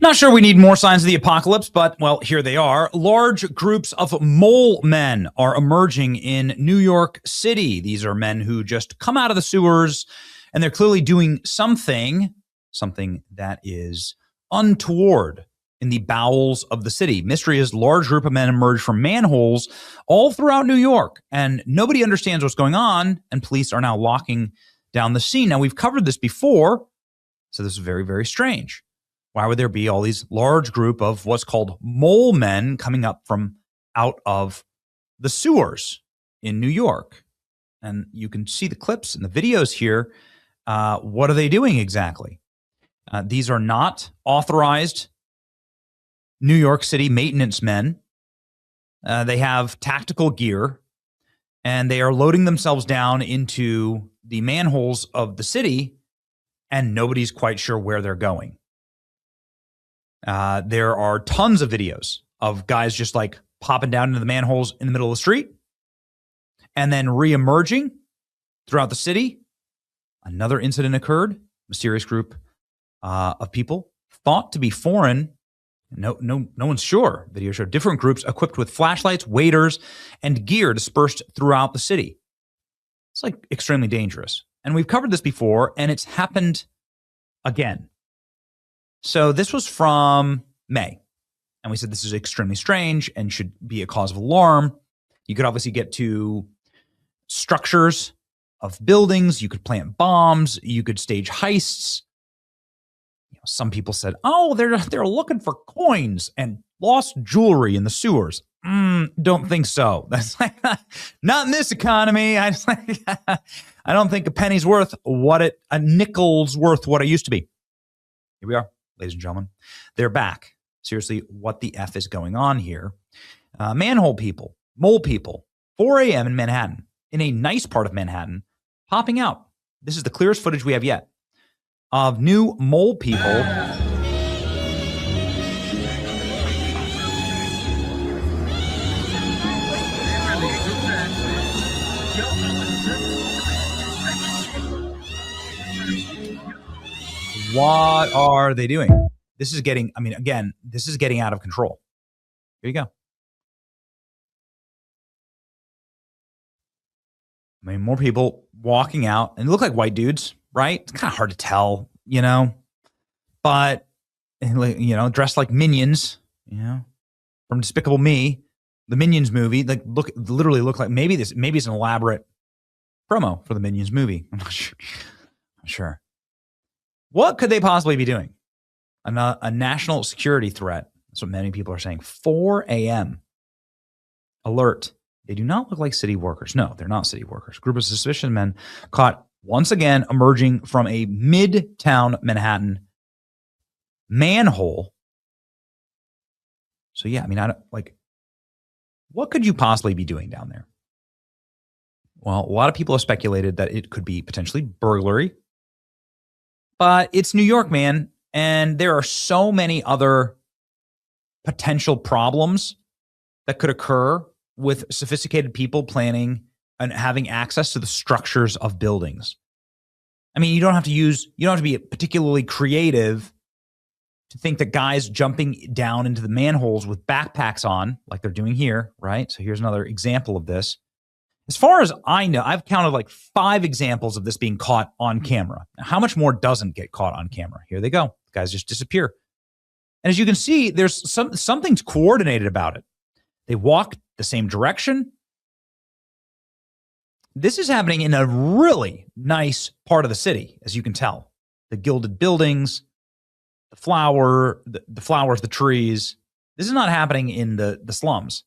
Not sure we need more signs of the apocalypse, but, well, here they are. Large groups of mole men are emerging in New York City. These are men who just come out of the sewers, and they're clearly doing something that is untoward in the bowels of the city. Mystery is large group of men emerge from manholes all throughout New York, and nobody understands what's going on, and police are now locking down the scene. Now, we've covered this before, so this is very, very strange. Why would there be all these large group of what's called mole men coming up from out of the sewers in New York? And you can see the clips and the videos here. What are they doing exactly? These are not authorized New York City maintenance men. They have tactical gear, and they are loading themselves down into the manholes of the city, and nobody's quite sure where they're going. There are tons of videos of guys just like popping down into the manholes in the middle of the street and then re-emerging throughout the city. Another incident occurred. Mysterious group of people thought to be foreign. No one's sure. Video showed different groups equipped with flashlights, waders, and gear dispersed throughout the city. It's like extremely dangerous. And we've covered this before, and it's happened again. So this was from May, and we said this is extremely strange and should be a cause of alarm. You could obviously get to structures of buildings. You could plant bombs. You could stage heists. Some people said, "Oh, they're looking for coins and lost jewelry in the sewers." Don't think so. That's like not in this economy. I don't think a penny's worth a nickel's worth what it used to be. Here we are. Ladies and gentlemen, they're back. Seriously, what the F is going on here? Manhole people, mole people, 4 a.m. in Manhattan, in a nice part of Manhattan, popping out. This is the clearest footage we have yet of new mole people. What are they doing? This is getting out of control. Here you go. More people walking out, and they look like white dudes, right? It's kind of hard to tell, but, dressed like minions, from Despicable Me, the Minions movie. Like, literally look like maybe it's an elaborate promo for the Minions movie. I'm not sure. What could they possibly be doing? A national security threat. That's what many people are saying. 4 a.m. Alert. They do not look like city workers. No, they're not city workers. Group of suspicious men caught once again emerging from a midtown Manhattan manhole. So yeah, what could you possibly be doing down there? Well, a lot of people have speculated that it could be potentially burglary. But it's New York, man, and there are so many other potential problems that could occur with sophisticated people planning and having access to the structures of buildings. You don't have to be particularly creative to think that guys jumping down into the manholes with backpacks on, like they're doing here, right? So here's another example of this. As far as I know, I've counted like 5 examples of this being caught on camera. Now, how much more doesn't get caught on camera? Here they go. Guys just disappear. And as you can see, there's something's coordinated about it. They walk the same direction. This is happening in a really nice part of the city, as you can tell. The gilded buildings, the flowers, the trees. This is not happening in the slums.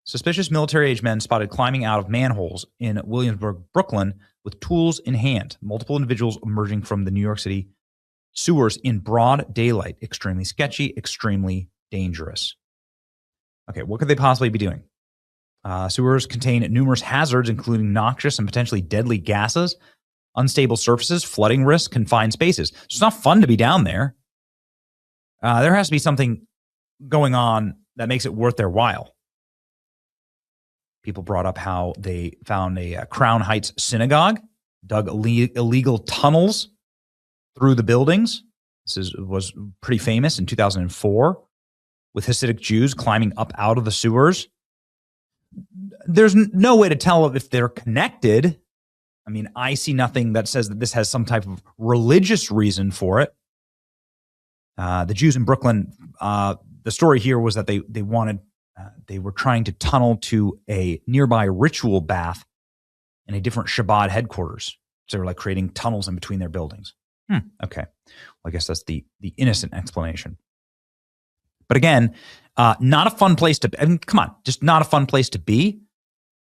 Suspicious military-age men spotted climbing out of manholes in Williamsburg, Brooklyn, with tools in hand. Multiple individuals emerging from the New York City sewers in broad daylight. Extremely sketchy, extremely dangerous. Okay, what could they possibly be doing? Sewers contain numerous hazards, including noxious and potentially deadly gases, unstable surfaces, flooding risk, confined spaces. So it's not fun to be down there. There has to be something going on that makes it worth their while. People brought up how they found a Crown Heights synagogue, dug illegal tunnels through the buildings. was pretty famous in 2004 with Hasidic Jews climbing up out of the sewers. There's no way to tell if they're connected. I mean, I see nothing that says that this has some type of religious reason for it. The Jews in Brooklyn, the story here was that they were trying to tunnel to a nearby ritual bath in a different Shabbat headquarters. So they were like creating tunnels in between their buildings. Okay. Well, I guess that's the innocent explanation. But again, not a fun place to be. I mean, come on, just not a fun place to be.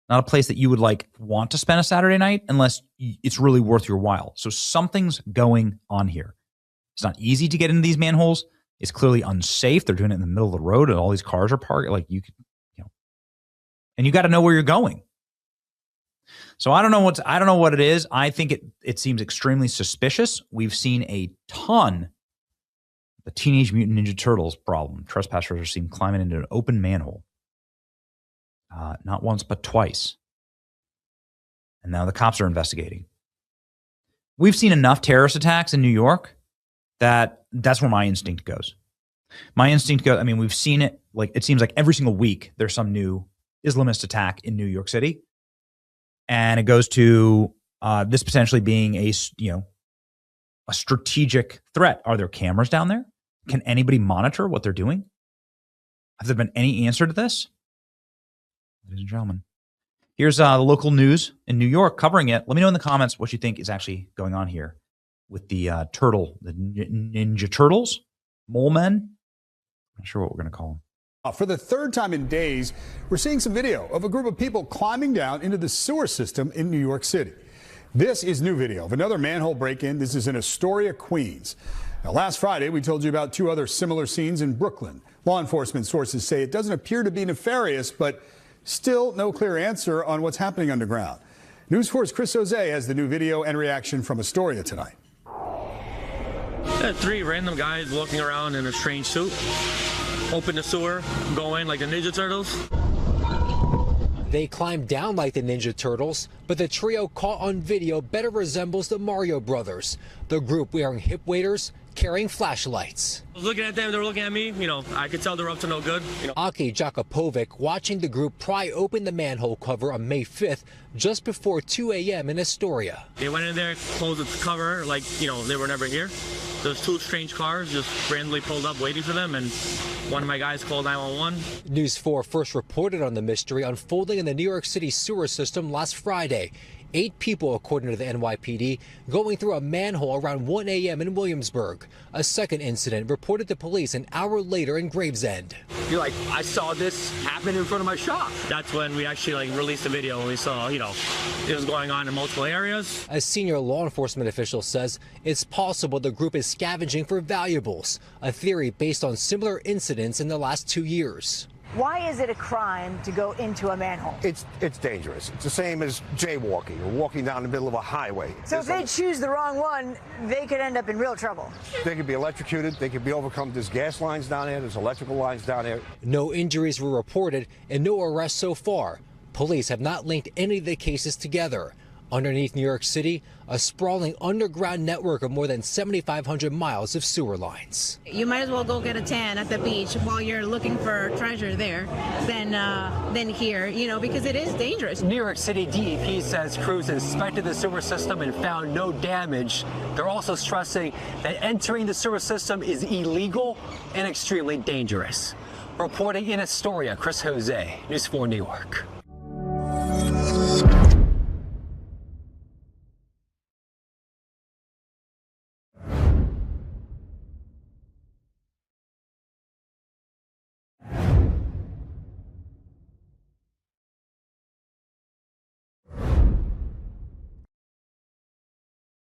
Not a place that you would like want to spend a Saturday night unless it's really worth your while. So something's going on here. It's not easy to get into these manholes. It's clearly unsafe. They're doing it in the middle of the road and all these cars are parked. Like you could, and you got to know where you're going. So I don't know what it is. I think it seems extremely suspicious. We've seen a ton the Teenage Mutant Ninja Turtles problem. Trespassers are seen climbing into an open manhole. Not once, but twice. And now the cops are investigating. We've seen enough terrorist attacks in New York that's where my instinct goes. My instinct goes, I mean, we've seen it, like, it seems like every single week there's some new Islamist attack in New York City. And it goes to this potentially being a strategic threat. Are there cameras down there? Can anybody monitor what they're doing? Have there been any answer to this? Ladies and gentlemen, here's the local news in New York covering it. Let me know in the comments what you think is actually going on here with the the Ninja Turtles, mole men. I'm not sure what we're going to call them. For the third time in days, we're seeing some video of a group of people climbing down into the sewer system in New York City. This is new video of another manhole break-in. This is in Astoria, Queens. Now, last Friday, we told you about two other similar scenes in Brooklyn. Law enforcement sources say it doesn't appear to be nefarious, but still no clear answer on what's happening underground. News 4's Chris Jose has the new video and reaction from Astoria tonight. Three random guys walking around in a strange suit. Open the sewer, go in like the Ninja Turtles. They climb down like the Ninja Turtles, but the trio caught on video better resembles the Mario Brothers. The group wearing hip waders, carrying flashlights. I was looking at them, they were looking at me. I could tell they're up to no good. Aki Jakopovic watching the group pry open the manhole cover on May 5th, just before 2 a.m. in Astoria. They went in there, closed the cover like, they were never here. Those two strange cars just randomly pulled up waiting for them, and one of my guys called 911. News 4 first reported on the mystery unfolding in the New York City sewer system last Friday. 8 people, according to the NYPD, going through a manhole around 1 a.m. in Williamsburg. A second incident reported to police an hour later in Gravesend. You're like, I saw this happen in front of my shop. That's when we actually released the video and we saw, it was going on in multiple areas. A senior law enforcement official says it's possible the group is scavenging for valuables, a theory based on similar incidents in the last 2 years. Why is it a crime to go into a manhole? It's dangerous. It's the same as jaywalking or walking down the middle of a highway. So if they choose the wrong one, they could end up in real trouble. They could be electrocuted. They could be overcome. There's gas lines down there. There's electrical lines down there. No injuries were reported and no arrests so far. Police have not linked any of the cases together. Underneath New York City, a sprawling underground network of more than 7,500 miles of sewer lines. You might as well go get a tan at the beach while you're looking for treasure there than here, because it is dangerous. New York City DEP says crews inspected the sewer system and found no damage. They're also stressing that entering the sewer system is illegal and extremely dangerous. Reporting in Astoria, Chris Jose, News 4 New York.